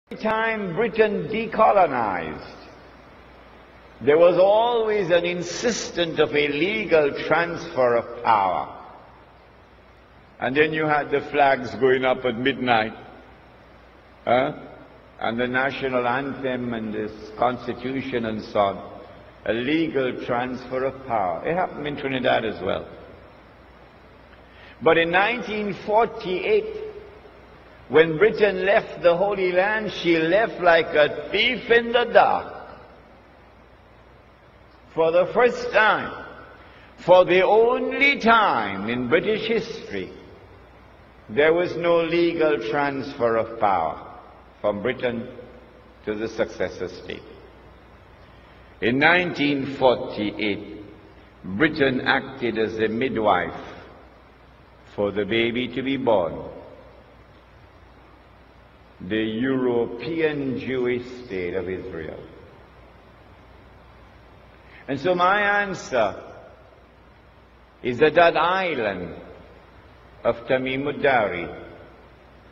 Every time Britain decolonized, there was always an insistence of a legal transfer of power. And then you had the flags going up at midnight, and the national anthem and this constitution and so on. A legal transfer of power. It happened in Trinidad as well. But in 1948, when Britain left the Holy Land, she left like a thief in the dark. For the first time, for the only time in British history, there was no legal transfer of power from Britain to the successor state. In 1948, Britain acted as a midwife for the baby to be born. The European Jewish state of Israel. And so my answer is that that island of Tamim ud-Dari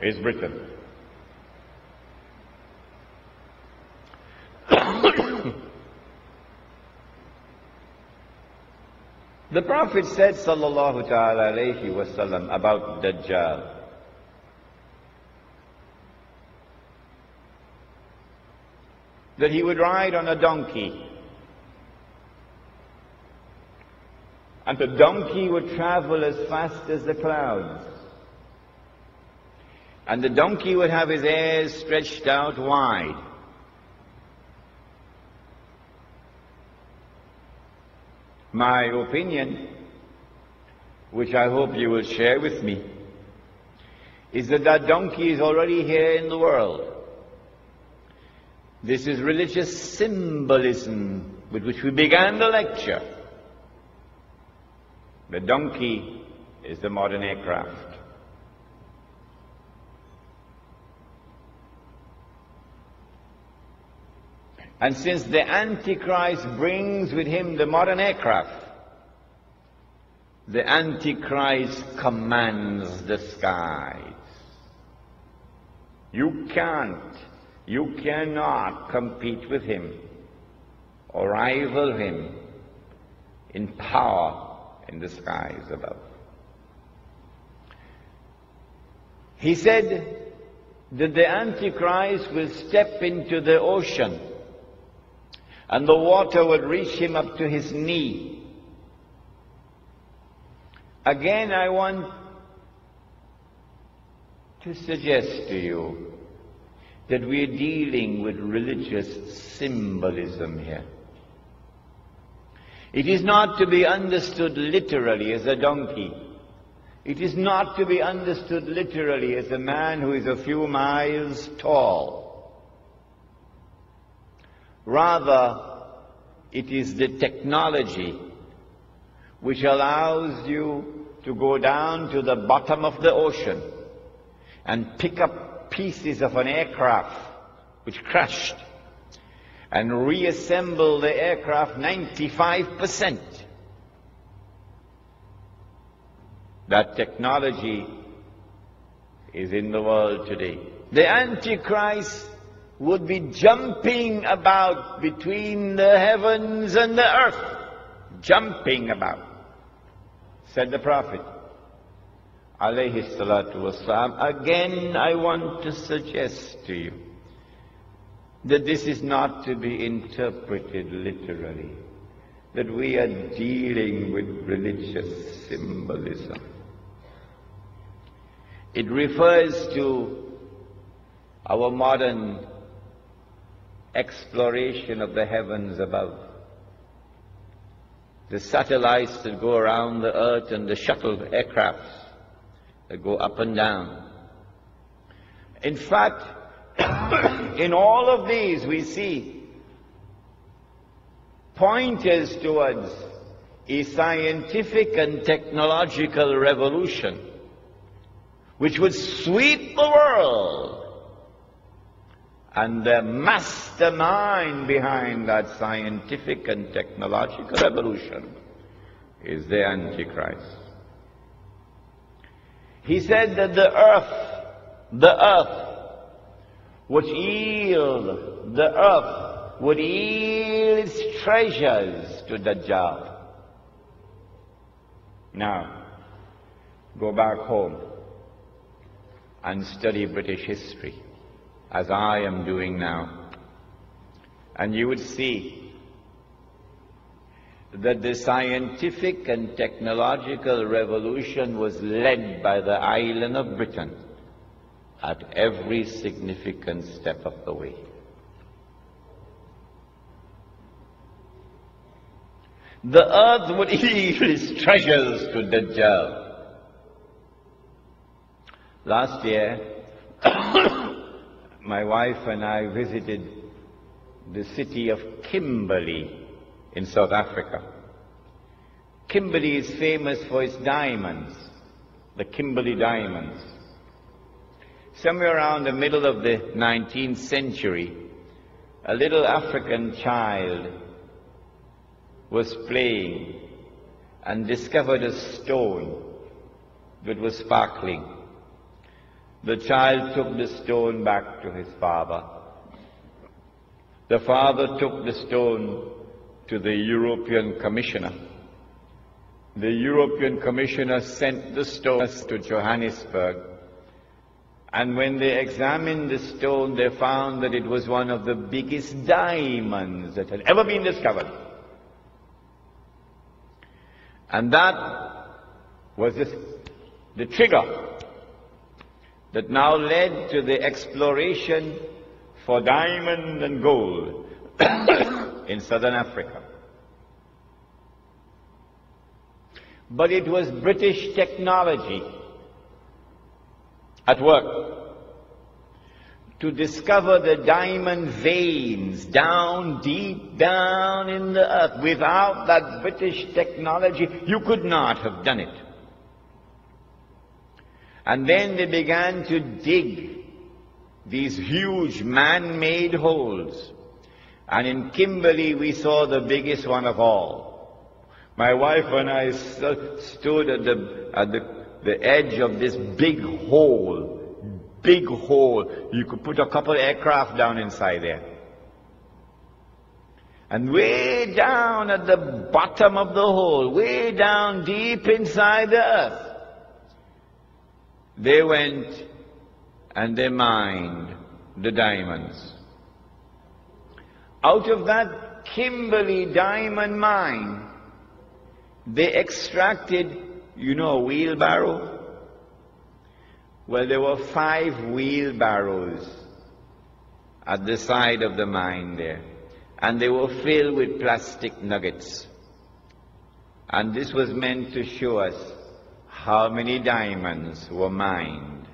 is Britain. The Prophet said, sallallahu ta'ala alayhi wasallam, about Dajjal, that he would ride on a donkey, and the donkey would travel as fast as the clouds, and the donkey would have his ears stretched out wide. My opinion, which I hope you will share with me, is that that donkey is already here in the world. This is religious symbolism with which we began the lecture. The donkey is the modern aircraft. And since the Antichrist brings with him the modern aircraft, the Antichrist commands the skies. You cannot compete with him or rival him in power in the skies above. He said that the Antichrist will step into the ocean and the water would reach him up to his knee. Again, I want to suggest to you that we are dealing with religious symbolism here. It is not to be understood literally as a donkey. It is not to be understood literally as a man who is a few miles tall. Rather, it is the technology which allows you to go down to the bottom of the ocean and pick up pieces of an aircraft which crashed and reassemble the aircraft 95%. That technology is in the world today. The Antichrist would be jumping about between the heavens and the earth. Jumping about, said the Prophet, alayhi salatu wasalam. Again, I want to suggest to you that this is not to be interpreted literally, that we are dealing with religious symbolism. It refers to our modern exploration of the heavens above. The satellites that go around the earth and the shuttle aircrafts that go up and down. In fact, in all of these we see pointers towards a scientific and technological revolution which would sweep the world. And the mastermind behind that scientific and technological revolution is the Antichrist. He said that the earth would yield, the earth would yield its treasures to Dajjal. Now, go back home and study British history, as I am doing now, and you would see that the scientific and technological revolution was led by the island of Britain at every significant step of the way. The earth would yield its treasures to Dajjal. Last year, my wife and I visited the city of Kimberley in South Africa. Kimberley is famous for its diamonds, the Kimberley diamonds. Somewhere around the middle of the 19th century, a little African child was playing and discovered a stone that was sparkling. The child took the stone back to his father. The father took the stone to the European Commissioner. The European Commissioner sent the stone to Johannesburg. And when they examined the stone, they found that it was one of the biggest diamonds that had ever been discovered. And that was the trigger that now led to the exploration for diamond and gold in southern Africa. But it was British technology at work to discover the diamond veins down deep down in the earth. Without that British technology, you could not have done it. And then they began to dig these huge man-made holes. And in Kimberley, we saw the biggest one of all. My wife and I stood at the edge of this big hole. Big hole. You could put a couple of aircraft down inside there. And way down at the bottom of the hole, way down deep inside the earth, they went and they mined the diamonds. Out of that Kimberley diamond mine, they extracted, you know, a wheelbarrow? Well, there were 5 wheelbarrows at the side of the mine there, and they were filled with plastic nuggets. And this was meant to show us how many diamonds were mined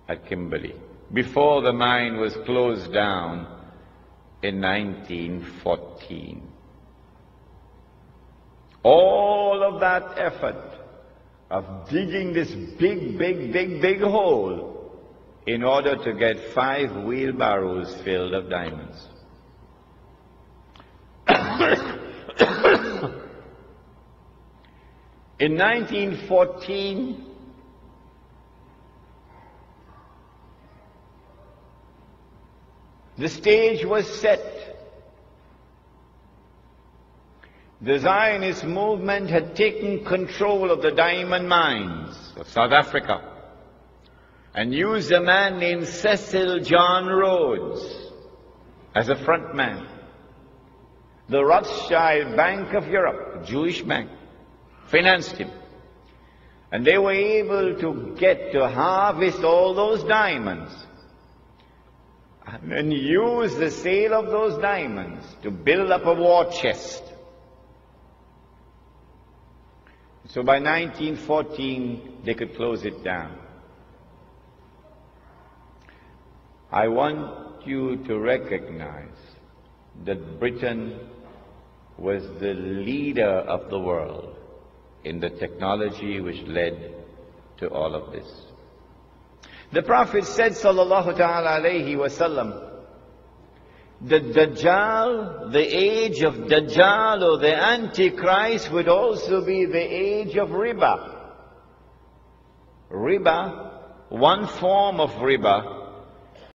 at Kimberley before the mine was closed down in 1914. All of that effort of digging this big hole in order to get 5 wheelbarrows filled of diamonds. In 1914, the stage was set. The Zionist movement had taken control of the diamond mines of South Africa and used a man named Cecil John Rhodes as a front man. The Rothschild Bank of Europe, a Jewish bank, financed him. And they were able to harvest all those diamonds and use the sale of those diamonds to build up a war chest. So by 1914, they could close it down. I want you to recognize that Britain was the leader of the world in the technology which led to all of this. The Prophet said, sallallahu ta'ala alayhi wa sallam, the Dajjal, the age of Dajjal or the Antichrist would also be the age of riba. Riba, one form of riba,